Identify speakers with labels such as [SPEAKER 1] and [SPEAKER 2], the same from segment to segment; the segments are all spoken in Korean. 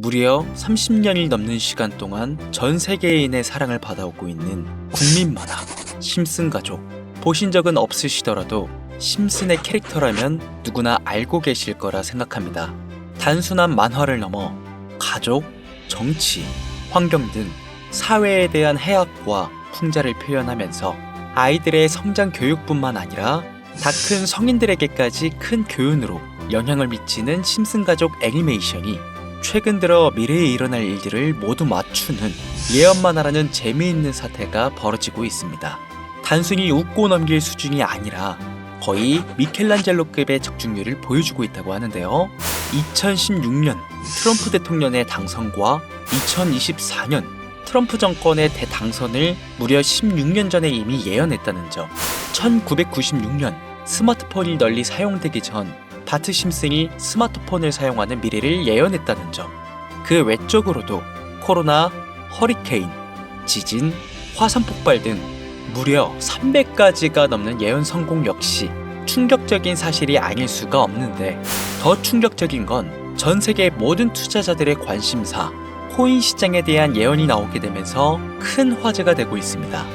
[SPEAKER 1] 무려 30년이 넘는 시간 동안 전 세계인의 사랑을 받아오고 있는 국민 만화 심슨 가족. 보신 적은 없으시더라도 심슨의 캐릭터라면 누구나 알고 계실 거라 생각합니다. 단순한 만화를 넘어 가족, 정치, 환경 등 사회에 대한 해악과 풍자를 표현하면서 아이들의 성장 교육뿐만 아니라 다 큰 성인들에게까지 큰 교훈으로 영향을 미치는 심슨 가족 애니메이션이 최근 들어 미래에 일어날 일들을 모두 맞추는 예언만화라는 재미있는 사태가 벌어지고 있습니다. 단순히 웃고 넘길 수준이 아니라 거의 미켈란젤로급의 적중률을 보여주고 있다고 하는데요. 2016년 트럼프 대통령의 당선과 2024년 트럼프 정권의 대당선을 무려 16년 전에 이미 예언했다는 점, 1996년 스마트폰이 널리 사용되기 전 바트 심슨이 스마트폰을 사용하는 미래를 예언했다는 점, 그 외적으로도 코로나, 허리케인, 지진, 화산 폭발 등 무려 300가지가 넘는 예언 성공 역시 충격적인 사실이 아닐 수가 없는데, 더 충격적인 건 전 세계 모든 투자자들의 관심사, 코인 시장에 대한 예언이 나오게 되면서 큰 화제가 되고 있습니다.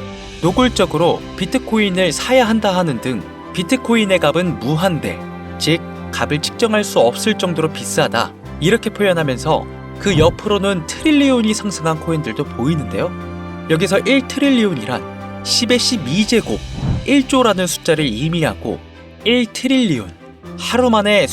[SPEAKER 1] 노골적으로 비트코인을 사야 한다 하는 등 비트코인의 값은 무한대, 즉 값을 측정할 수 없을 정도로 비싸다, 이렇게 표현하면서 그 옆으로는 트릴리온이 상승한 코인들도 보이는데요. 여기서 1트릴리온이란 10의 12제곱 1조라는 숫자를 의미하고 1트릴리온, 하루 만에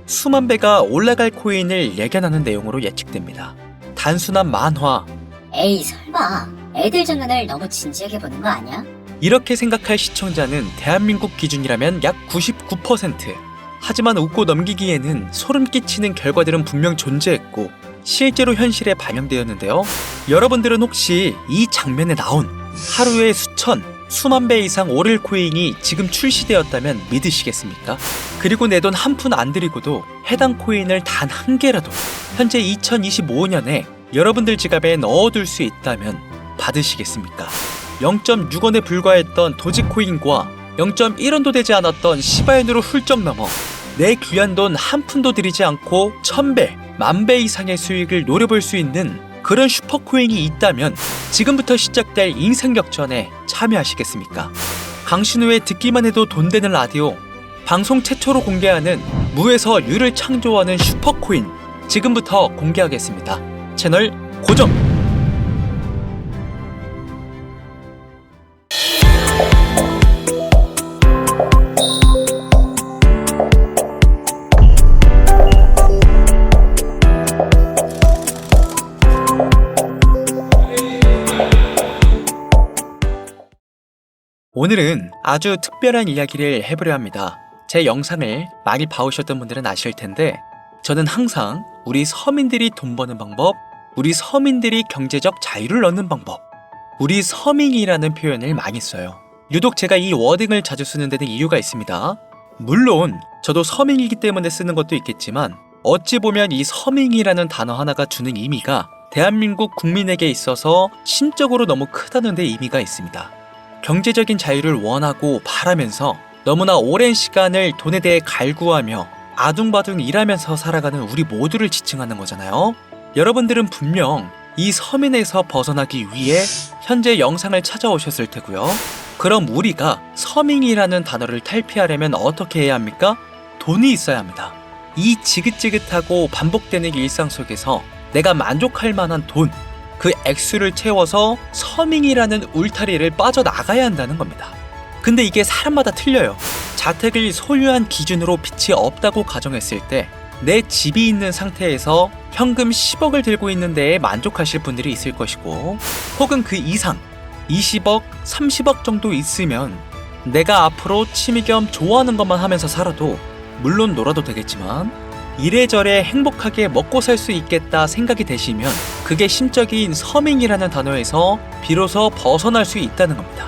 [SPEAKER 1] 수만 배가 올라갈 코인을 예견하는 내용으로 예측됩니다. 단순한 만화,
[SPEAKER 2] 에이 설마 애들 장난을 너무 진지하게 보는 거 아니야?
[SPEAKER 1] 이렇게 생각할 시청자는 대한민국 기준이라면 약 99%. 하지만 웃고 넘기기에는 소름 끼치는 결과들은 분명 존재했고 실제로 현실에 반영되었는데요. 여러분들은 혹시 이 장면에 나온 하루에 수만 배 이상 오를 코인이 지금 출시되었다면 믿으시겠습니까? 그리고 내 돈 한 푼 안 들이고도 해당 코인을 단 한 개라도 현재 2025년에 여러분들 지갑에 넣어둘 수 있다면 받으시겠습니까? 0.6원에 불과했던 도지코인과 0.1원도 되지 않았던 시바인으로 훌쩍 넘어 내 귀한 돈 한 푼도 들이지 않고 1000배, 10,000배 이상의 수익을 노려볼 수 있는 그런 슈퍼코인이 있다면 지금부터 시작될 인생 역전에 참여하시겠습니까? 강신우의 듣기만 해도 돈 되는 라디오, 방송 최초로 공개하는 무에서 유를 창조하는 슈퍼코인, 지금부터 공개하겠습니다. 채널 고정! 오늘은 아주 특별한 이야기를 해보려 합니다. 제 영상을 많이 봐오셨던 분들은 아실 텐데, 저는 항상 우리 서민들이 돈 버는 방법, 우리 서민들이 경제적 자유를 얻는 방법, 우리 서민이라는 표현을 많이 써요. 유독 제가 이 워딩을 자주 쓰는 데는 이유가 있습니다. 물론 저도 서민이기 때문에 쓰는 것도 있겠지만, 어찌 보면 이 서민이라는 단어 하나가 주는 의미가 대한민국 국민에게 있어서 심적으로 너무 크다는 데 의미가 있습니다. 경제적인 자유를 원하고 바라면서 너무나 오랜 시간을 돈에 대해 갈구하며 아둥바둥 일하면서 살아가는 우리 모두를 지칭하는 거잖아요. 여러분들은 분명 이 서민에서 벗어나기 위해 현재 영상을 찾아오셨을 테고요. 그럼 우리가 서민이라는 단어를 탈피하려면 어떻게 해야 합니까? 돈이 있어야 합니다. 이 지긋지긋하고 반복되는 일상 속에서 내가 만족할 만한 돈, 그 액수를 채워서 서민이라는 울타리를 빠져나가야 한다는 겁니다. 근데 이게 사람마다 틀려요. 자택을 소유한 기준으로 빚이 없다고 가정했을 때 내 집이 있는 상태에서 현금 10억을 들고 있는 데에 만족하실 분들이 있을 것이고, 혹은 그 이상 20억, 30억 정도 있으면 내가 앞으로 취미 겸 좋아하는 것만 하면서 살아도, 물론 놀아도 되겠지만 이래저래 행복하게 먹고 살 수 있겠다 생각이 되시면 그게 심적인 서민이라는 단어에서 비로소 벗어날 수 있다는 겁니다.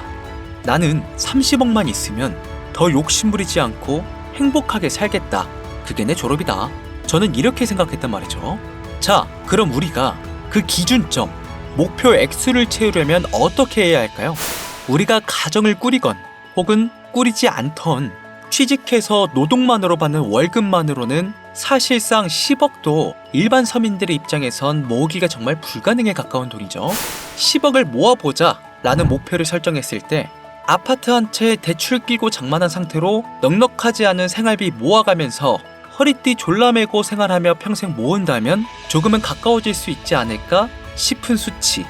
[SPEAKER 1] 나는 30억만 있으면 더 욕심부리지 않고 행복하게 살겠다. 그게 내 졸업이다. 저는 이렇게 생각했단 말이죠. 자, 그럼 우리가 그 기준점, 목표 액수를 채우려면 어떻게 해야 할까요? 우리가 가정을 꾸리건 혹은 꾸리지 않던 취직해서 노동만으로 받는 월급만으로는 사실상 10억도 일반 서민들의 입장에선 모으기가 정말 불가능에 가까운 돈이죠. 10억을 모아보자 라는 목표를 설정했을 때 아파트 한 채 대출 끼고 장만한 상태로 넉넉하지 않은 생활비 모아가면서 허리띠 졸라매고 생활하며 평생 모은다면 조금은 가까워질 수 있지 않을까 싶은 수치.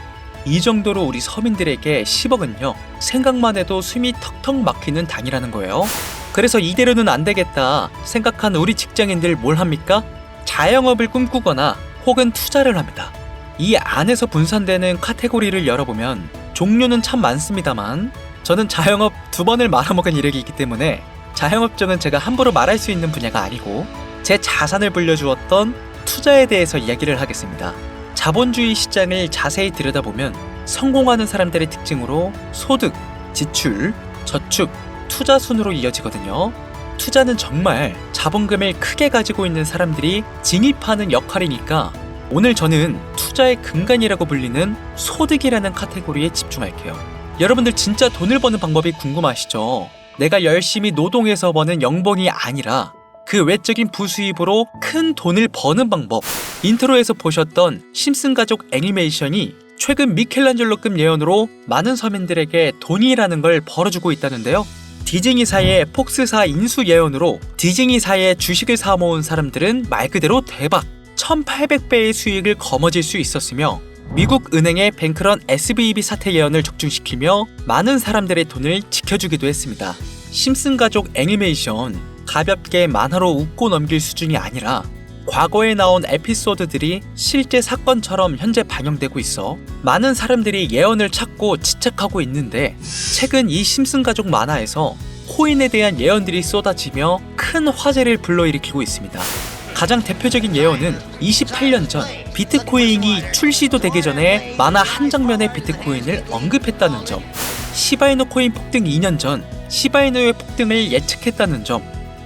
[SPEAKER 1] 이 정도로 우리 서민들에게 10억은요, 생각만 해도 숨이 턱턱 막히는 단위라는 거예요. 그래서 이대로는 안 되겠다 생각한 우리 직장인들 뭘 합니까? 자영업을 꿈꾸거나 혹은 투자를 합니다. 이 안에서 분산되는 카테고리를 열어보면 종류는 참 많습니다만 저는 자영업 2번을 말아먹은 이력이 있기 때문에 자영업종은 제가 함부로 말할 수 있는 분야가 아니고 제 자산을 불려주었던 투자에 대해서 이야기를 하겠습니다. 자본주의 시장을 자세히 들여다보면 성공하는 사람들의 특징으로 소득, 지출, 저축, 투자 순으로 이어지거든요. 투자는 정말 자본금을 크게 가지고 있는 사람들이 진입하는 역할이니까 오늘 저는 투자의 근간이라고 불리는 소득이라는 카테고리에 집중할게요. 여러분들 진짜 돈을 버는 방법이 궁금하시죠? 내가 열심히 노동해서 버는 연봉이 아니라 그 외적인 부수입으로 큰 돈을 버는 방법. 인트로에서 보셨던 심슨 가족 애니메이션이 최근 미켈란젤로급 예언으로 많은 서민들에게 돈이라는 걸 벌어주고 있다는데요. 디즈니사의 폭스사 인수 예언으로 디즈니사의 주식을 사모은 사람들은 말 그대로 대박 1800배의 수익을 거머쥘 수 있었으며 미국 은행의 뱅크런 SVB 사태 예언을 적중시키며 많은 사람들의 돈을 지켜주기도 했습니다. 심슨 가족 애니메이션 가볍게 만화로 웃고 넘길 수준이 아니라 과거에 나온 에피소드들이 실제 사건처럼 현재 반영되고 있어 많은 사람들이 예언을 찾고 지적하고 있는데 최근 이 심슨 가족 만화에서 코인에 대한 예언들이 쏟아지며 큰 화제를 불러일으키고 있습니다. 가장 대표적인 예언은 28년 전 비트코인이 출시도 되기 전에 만화 한 장면의 비트코인을 언급했다는 점, 시바이누 코인 폭등 2년 전 시바이누의 폭등을 예측했다는 점,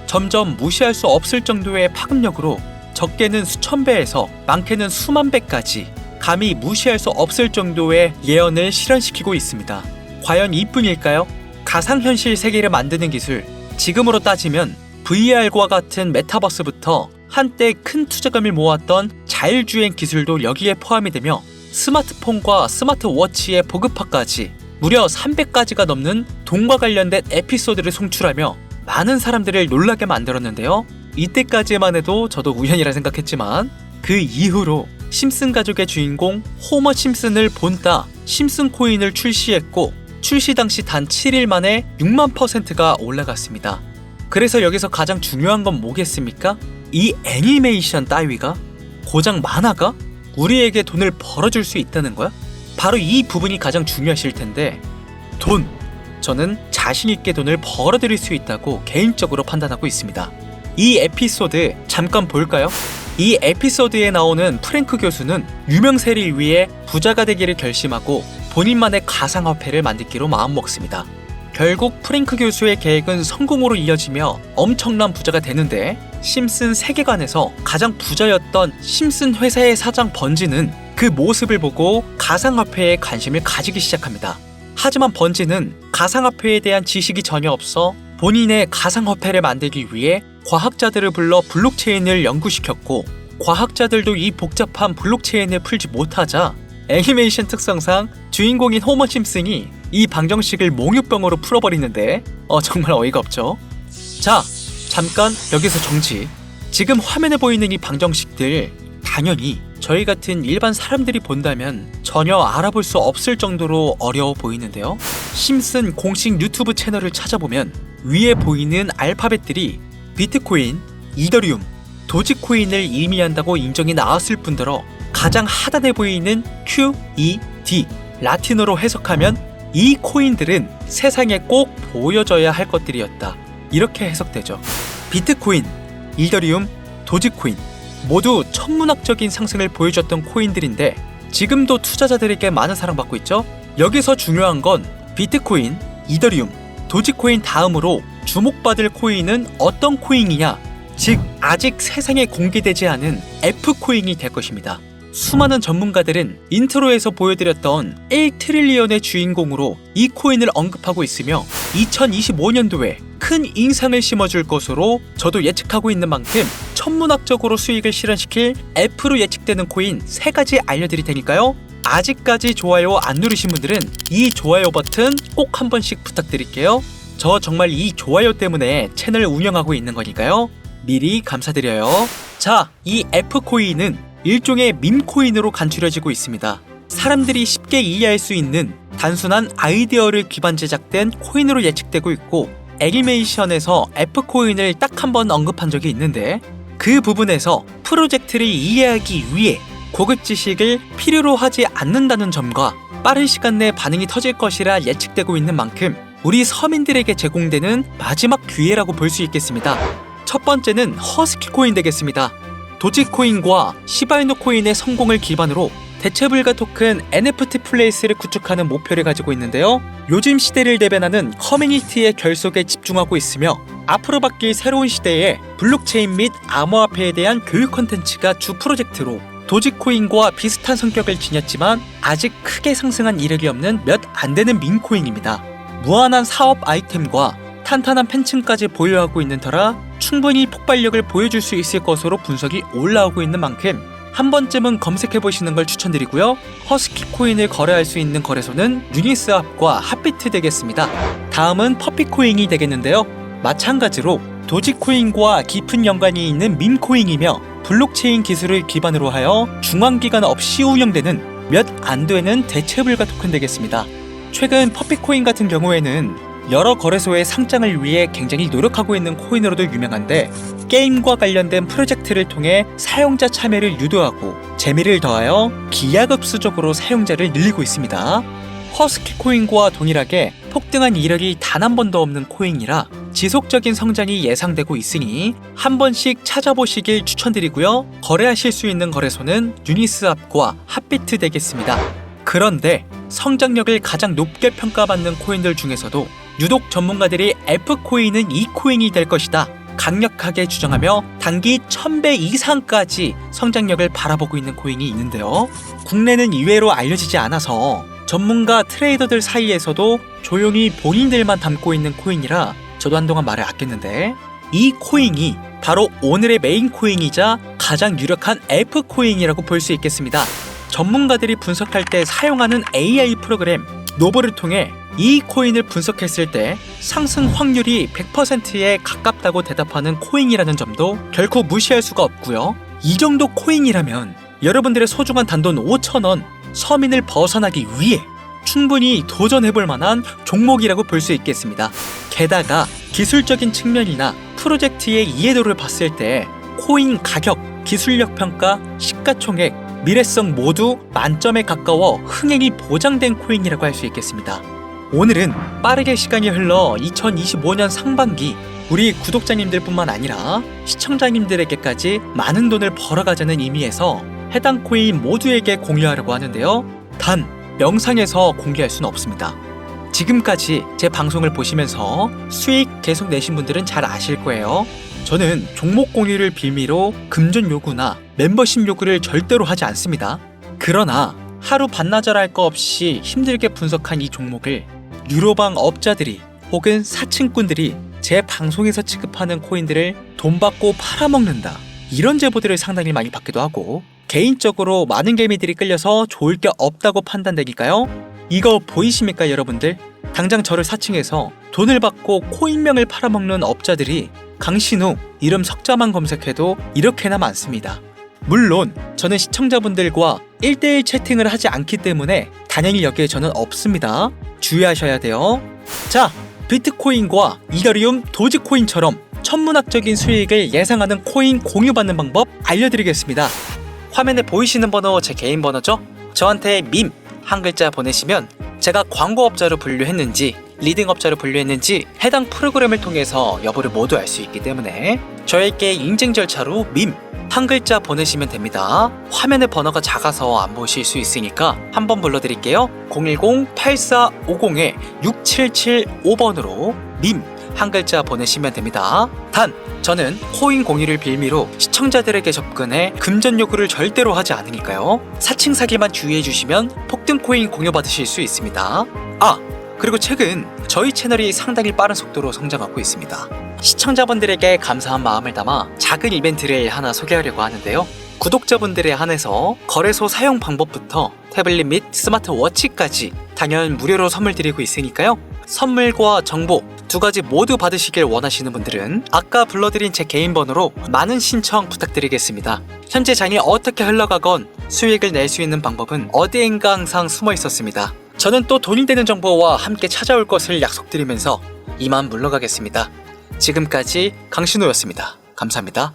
[SPEAKER 1] 점점 무시할 수 없을 정도의 파급력으로 적게는 수천 배에서 많게는 수만 배까지 감히 무시할 수 없을 정도의 예언을 실현시키고 있습니다. 과연 이뿐일까요? 가상현실 세계를 만드는 기술, 지금으로 따지면 VR과 같은 메타버스부터 한때 큰 투자금을 모았던 자율주행 기술도 여기에 포함이 되며 스마트폰과 스마트워치의 보급화까지 무려 300가지가 넘는 돈과 관련된 에피소드를 송출하며 많은 사람들을 놀라게 만들었는데요. 이때까지만 해도 저도 우연이라 생각했지만 그 이후로 심슨 가족의 주인공 호머 심슨을 본따 심슨 코인을 출시했고 출시 당시 단 7일 만에 6만%가 올라갔습니다. 그래서 여기서 가장 중요한 건 뭐겠습니까? 이 애니메이션 따위가 고작 만화가 우리에게 돈을 벌어줄 수 있다는 거야? 바로 이 부분이 가장 중요하실 텐데 돈! 저는 자신있게 돈을 벌어들일 수 있다고 개인적으로 판단하고 있습니다. 이 에피소드 잠깐 볼까요? 이 에피소드에 나오는 프랭크 교수는 유명세를 위해 부자가 되기를 결심하고 본인만의 가상화폐를 만들기로 마음먹습니다. 결국 프랭크 교수의 계획은 성공으로 이어지며 엄청난 부자가 되는데 심슨 세계관에서 가장 부자였던 심슨 회사의 사장 번지는 그 모습을 보고 가상화폐에 관심을 가지기 시작합니다. 하지만 번지는 가상화폐에 대한 지식이 전혀 없어 본인의 가상화폐를 만들기 위해 과학자들을 불러 블록체인을 연구시켰고 과학자들도 이 복잡한 블록체인을 풀지 못하자 애니메이션 특성상 주인공인 호머 심슨이 이 방정식을 몽유병으로 풀어버리는데 정말 어이가 없죠. 자, 잠깐 여기서 정지. 지금 화면에 보이는 이 방정식들 당연히 저희 같은 일반 사람들이 본다면 전혀 알아볼 수 없을 정도로 어려워 보이는데요. 심슨 공식 유튜브 채널을 찾아보면 위에 보이는 알파벳들이 비트코인, 이더리움, 도지코인을 의미한다고 인정이 나왔을 뿐더러 가장 하단에 보이는 QED 라틴어로 해석하면 이 코인들은 세상에 꼭 보여져야 할 것들이었다. 이렇게 해석되죠. 비트코인, 이더리움, 도지코인 모두 천문학적인 상승을 보여줬던 코인들인데 지금도 투자자들에게 많은 사랑받고 있죠. 여기서 중요한 건 비트코인, 이더리움, 도지코인 다음으로 주목받을 코인은 어떤 코인이냐, 즉 아직 세상에 공개되지 않은 F코인이 될 것입니다. 수많은 전문가들은 인트로에서 보여드렸던 1트릴리언의 주인공으로 이 코인을 언급하고 있으며 2025년도에 그 큰 인상을 심어줄 것으로 저도 예측하고 있는 만큼 천문학적으로 수익을 실현시킬 F로 예측되는 코인 3가지 알려드릴 테니까요. 아직까지 좋아요 안 누르신 분들은 이 좋아요 버튼 꼭 한 번씩 부탁드릴게요. 저 정말 이 좋아요 때문에 채널 운영하고 있는 거니까요. 미리 감사드려요. 자, 이 F코인은 일종의 밈코인으로 간추려지고 있습니다. 사람들이 쉽게 이해할 수 있는 단순한 아이디어를 기반 제작된 코인으로 예측되고 있고, 애니메이션에서 F코인을 딱 한 번 언급한 적이 있는데, 그 부분에서 프로젝트를 이해하기 위해 고급 지식을 필요로 하지 않는다는 점과 빠른 시간 내에 반응이 터질 것이라 예측되고 있는 만큼 우리 서민들에게 제공되는 마지막 기회라고 볼 수 있겠습니다. 첫 번째는 허스키 코인 되겠습니다. 도지코인과 시바이누 코인의 성공을 기반으로 대체불가 토큰 NFT 플레이스를 구축하는 목표를 가지고 있는데요. 요즘 시대를 대변하는 커뮤니티의 결속에 집중하고 있으며 앞으로 바뀔 새로운 시대에 블록체인 및 암호화폐에 대한 교육 콘텐츠가 주 프로젝트로 도지코인과 비슷한 성격을 지녔지만 아직 크게 상승한 이력이 없는 몇 안 되는 밈코인입니다. 무한한 사업 아이템과 탄탄한 팬층까지 보유하고 있는 터라 충분히 폭발력을 보여줄 수 있을 것으로 분석이 올라오고 있는 만큼 한 번쯤은 검색해보시는 걸 추천드리고요. 허스키 코인을 거래할 수 있는 거래소는 유니스왑과 핫비트 되겠습니다. 다음은 퍼피코인이 되겠는데요. 마찬가지로 도지코인과 깊은 연관이 있는 밈코인이며 블록체인 기술을 기반으로 하여 중앙기관 없이 운영되는 몇 안 되는 대체불가 토큰 되겠습니다. 최근 퍼피코인 같은 경우에는 여러 거래소의 상장을 위해 굉장히 노력하고 있는 코인으로도 유명한데, 게임과 관련된 프로젝트를 통해 사용자 참여를 유도하고 재미를 더하여 기하급수적으로 사용자를 늘리고 있습니다. 허스키 코인과 동일하게 폭등한 이력이 단 한 번도 없는 코인이라 지속적인 성장이 예상되고 있으니 한 번씩 찾아보시길 추천드리고요. 거래하실 수 있는 거래소는 유니스왑과 핫비트 되겠습니다. 그런데 성장력을 가장 높게 평가받는 코인들 중에서도 유독 전문가들이 F코인은 이 코인이 될 것이다 강력하게 주장하며 단기 1000배 이상까지 성장력을 바라보고 있는 코인이 있는데요. 국내는 이외로 알려지지 않아서 전문가 트레이더들 사이에서도 조용히 본인들만 담고 있는 코인이라 저도 한동안 말을 아꼈는데, 이 코인이 바로 오늘의 메인 코인이자 가장 유력한 F코인이라고 볼 수 있겠습니다. 전문가들이 분석할 때 사용하는 AI 프로그램 노보를 통해 이 코인을 분석했을 때 상승 확률이 100%에 가깝다고 대답하는 코인이라는 점도 결코 무시할 수가 없고요. 이 정도 코인이라면 여러분들의 소중한 단돈 5,000원 서민을 벗어나기 위해 충분히 도전해볼 만한 종목이라고 볼 수 있겠습니다. 게다가 기술적인 측면이나 프로젝트의 이해도를 봤을 때 코인 가격, 기술력 평가, 시가총액, 미래성 모두 만점에 가까워 흥행이 보장된 코인이라고 할 수 있겠습니다. 오늘은 빠르게 시간이 흘러 2025년 상반기 우리 구독자님들 뿐만 아니라 시청자님들에게까지 많은 돈을 벌어가자는 의미에서 해당 코인 모두에게 공유하려고 하는데요. 단 영상에서 공개할 수는 없습니다. 지금까지 제 방송을 보시면서 수익 계속 내신 분들은 잘 아실 거예요. 저는 종목 공유를 빌미로 금전 요구나 멤버십 요구를 절대로 하지 않습니다. 그러나 하루 반나절 할 거 없이 힘들게 분석한 이 종목을 유로방 업자들이 혹은 사칭꾼들이 제 방송에서 취급하는 코인들을 돈 받고 팔아먹는다, 이런 제보들을 상당히 많이 받기도 하고, 개인적으로 많은 개미들이 끌려서 좋을 게 없다고 판단되니까요. 이거 보이십니까 여러분들? 당장 저를 사칭해서 돈을 받고 코인명을 팔아먹는 업자들이 강신우 이름 석자만 검색해도 이렇게나 많습니다. 물론 저는 시청자분들과 1대1 채팅을 하지 않기 때문에 당연히 여기에 저는 없습니다. 주의하셔야 돼요. 자, 비트코인과 이더리움, 도지코인처럼 천문학적인 수익을 예상하는 코인 공유받는 방법 알려드리겠습니다. 화면에 보이시는 번호 제 개인 번호죠? 저한테 밈 한 글자 보내시면 제가 광고업자로 분류했는지 리딩업자로 분류했는지 해당 프로그램을 통해서 여부를 모두 알 수 있기 때문에 저에게 인증 절차로 밈 한 글자 보내시면 됩니다. 화면에 번호가 작아서 안 보실 수 있으니까 한번 불러드릴게요. 010-8450-6775번으로 밈 한 글자 보내시면 됩니다. 단 저는 코인 공유를 빌미로 시청자들에게 접근해 금전 요구를 절대로 하지 않으니까요. 사칭 사기만 주의해 주시면 폭등 코인 공유 받으실 수 있습니다. 아, 그리고 최근 저희 채널이 상당히 빠른 속도로 성장하고 있습니다. 시청자분들에게 감사한 마음을 담아 작은 이벤트를 하나 소개하려고 하는데요. 구독자분들에 한해서 거래소 사용 방법부터 태블릿 및 스마트워치까지 당연 무료로 선물 드리고 있으니까요. 선물과 정보 두 가지 모두 받으시길 원하시는 분들은 아까 불러드린 제 개인 번호로 많은 신청 부탁드리겠습니다. 현재 장이 어떻게 흘러가건 수익을 낼 수 있는 방법은 어디엔가 항상 숨어 있었습니다. 저는 또 돈이 되는 정보와 함께 찾아올 것을 약속드리면서 이만 물러가겠습니다. 지금까지 강신호였습니다. 감사합니다.